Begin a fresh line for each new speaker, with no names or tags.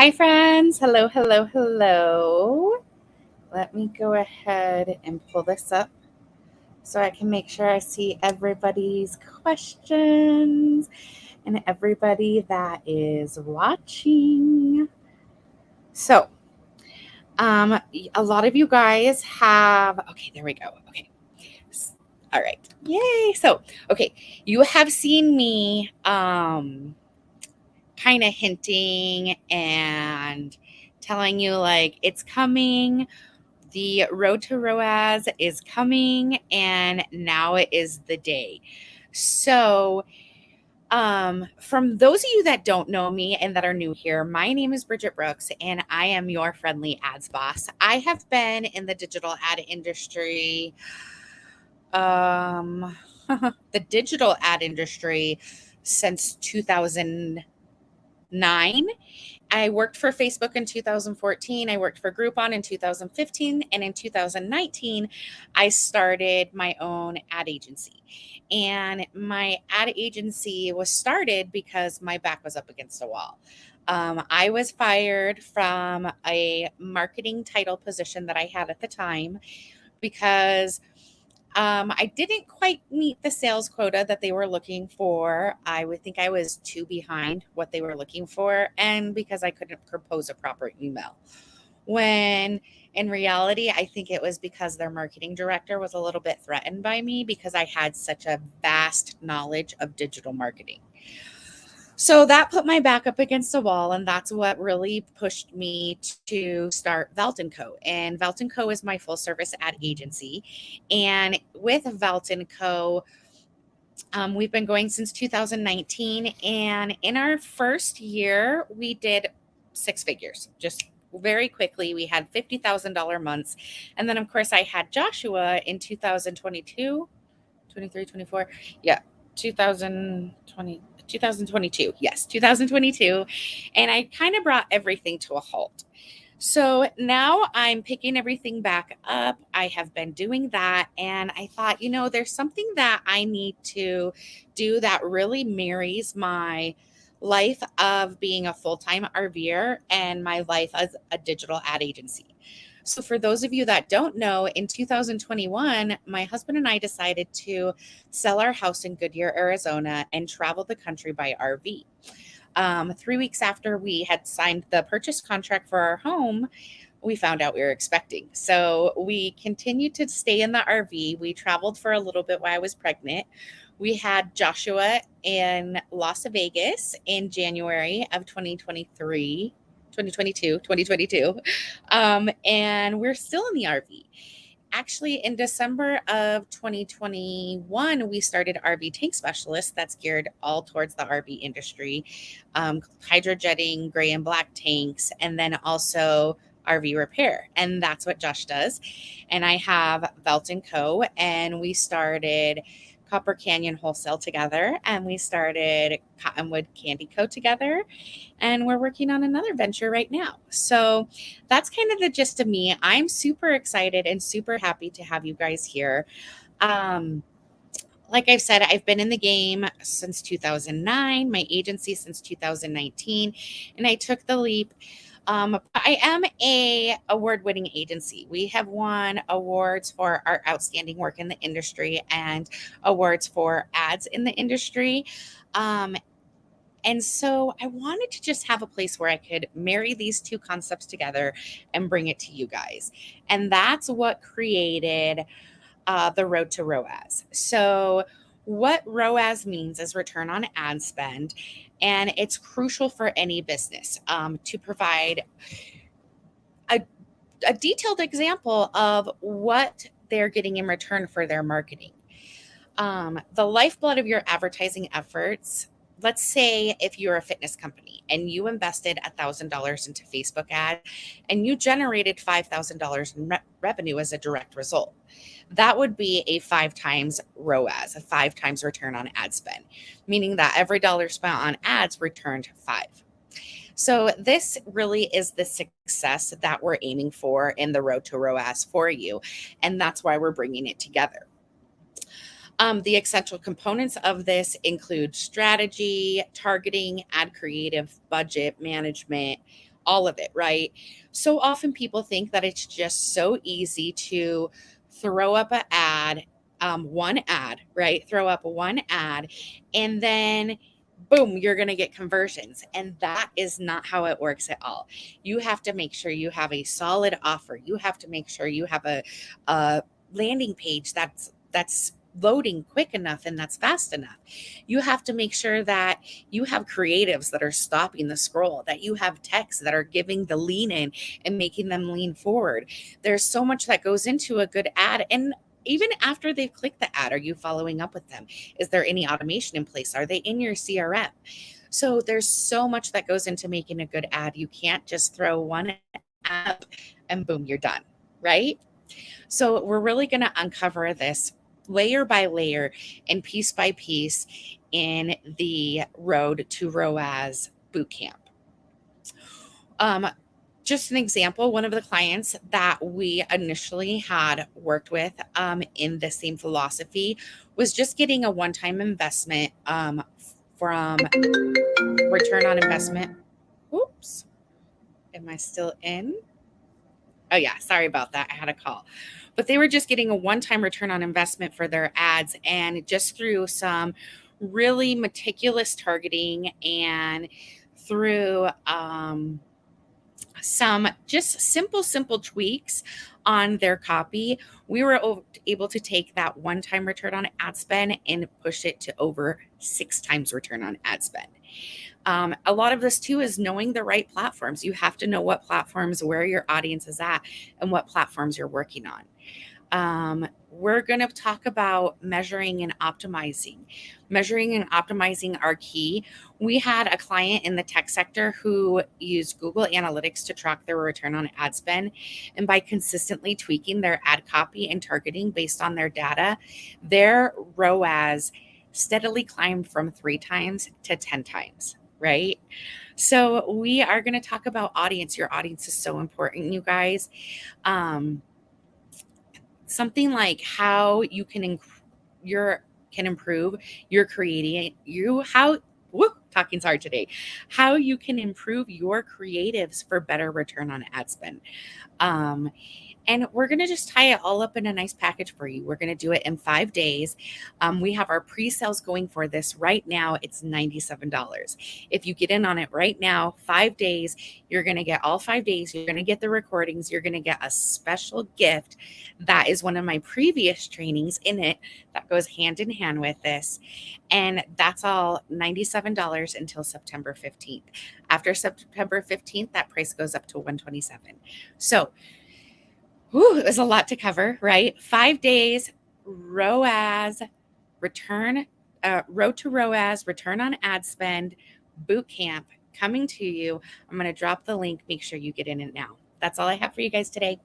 Hi, friends. Hello, hello, hello. Let me go ahead and pull this up so I can make sure I see everybody's questions and everybody that is watching. So, a lot of you guys have, okay, there we go. Okay. All right. Yay. So, okay, you have seen me kind of hinting and telling you like it's coming. The road to ROAS is coming, and now it is the day. So, from those of you that don't know me and that are new here, my name is Bridget Brooks, and I am your friendly ads boss. I have been in the digital ad industry, um, the digital ad industry since 2009. I worked for Facebook in 2014. I worked for Groupon in 2015. And in 2019, I started my own ad agency. And my ad agency was started because my back was up against a wall. I was fired from a marketing title position that I had at the time because I didn't quite meet the sales quota that they were looking for. I would think I was too behind what they were looking for, and because I couldn't propose a proper email. When in reality, I think it was because their marketing director was a little bit threatened by me because I had such a vast knowledge of digital marketing. So that put my back up against a wall, and that's what really pushed me to start Velt & Co. And Velt & Co is my full service ad agency. And with Velt & Co, we've been going since 2019. And in our first year, we did six figures. Just very quickly, we had $50,000 months. And then, of course, I had Joshua in 2022, 23, 24. Yeah, 2020. 2022. Yes, 2022. And I kind of brought everything to a halt. So now I'm picking everything back up. I have been doing that. And I thought, there's something that I need to do that really marries my life of being a full time RVer and my life as a digital ad agency. So, for those of you that don't know, in 2021, my husband and I decided to sell our house in Goodyear, Arizona, and travel the country by RV. 3 weeks after we had signed the purchase contract for our home, we found out we were expecting. So we continued to stay in the RV. We traveled for a little bit while I was pregnant. We had Joshua in Las Vegas in January of 2022. And we're still in the RV. Actually, in December of 2021, we started RV Tank Specialist that's geared all towards the RV industry, hydrojetting, gray and black tanks, and then also RV repair. And that's what Josh does. And I have Velt & Co. And we started Copper Canyon Wholesale together, and we started Cottonwood Candy Co. together, and we're working on another venture right now. So that's kind of the gist of me. I'm super excited and super happy to have you guys here. Like I've said, I've been in the game since 2009, my agency since 2019, and I took the leap. I am a award-winning agency. We have won awards for our outstanding work in the industry and awards for ads in the industry. And so I wanted to just have a place where I could marry these two concepts together and bring it to you guys. And that's what created the Road to ROAS. So what ROAS means is return on ad spend, and it's crucial for any business to provide a, a detailed example of what they're getting in return for their marketing. The lifeblood of your advertising efforts. Let's say if you're a fitness company and you invested $1,000 into Facebook ads and you generated $5,000 in revenue as a direct result. That would be a 5 times ROAS, a 5 times return on ad spend, meaning that every dollar spent on ads returned 5. So this really is the success that we're aiming for in the Road to ROAS for you. And that's why we're bringing it together. The essential components of this include strategy, targeting, ad creative, budget management, all of it, right? So often people think that it's just so easy to throw up an ad, one ad, right? Throw up one ad, and then boom, you're going to get conversions. And that is not how it works at all. You have to make sure you have a solid offer. You have to make sure you have a landing page that's loading quick enough and that's fast enough. You have to make sure that you have creatives that are stopping the scroll, that you have texts that are giving the lean in and making them lean forward. There's so much that goes into a good ad. And even after they've clicked the ad, are you following up with them? Is there any automation in place? Are they in your CRM? So there's so much that goes into making a good ad. You can't just throw one ad and boom, you're done, right? So we're really going to uncover this layer by layer and piece by piece in the Road to ROAS bootcamp. Just an example, one of the clients that we initially had worked with in the same philosophy was just getting a one-time investment from return on investment. Oops. Am I still in? Oh, yeah. Sorry about that. I had a call. But they were just getting a one-time return on investment for their ads. And just through some really meticulous targeting and through some just simple tweaks on their copy, we were able to take that one-time return on ad spend and push it to over 6 times return on ad spend. A lot of this too is knowing the right platforms. You have to know what platforms, where your audience is at, and what platforms you're working on. We're going to talk about measuring and optimizing. Measuring and optimizing are key. We had a client in the tech sector who used Google Analytics to track their return on ad spend. And by consistently tweaking their ad copy and targeting based on their data, their ROAS steadily climbed from 3 times to 10 times, right? So we are going to talk about audience. Your audience is so important, you guys. Something like how you can improve your creating you how talking's hard today, how you can improve your creatives for better return on ad spend. And we're going to just tie it all up in a nice package for you. We're going to do it in 5 days. We have our pre-sales going for this right now. It's $97. If you get in on it right now, 5 days, you're going to get all 5 days. You're going to get the recordings. You're going to get a special gift that is one of my previous trainings in it that goes hand in hand with this. And that's all $97 until September 15th. After September 15th, that price goes up to $127. So it was a lot to cover, right? 5 days, ROAS, Road to ROAS, return on ad spend, boot camp coming to you. I'm going to drop the link. Make sure you get in it now. That's all I have for you guys today.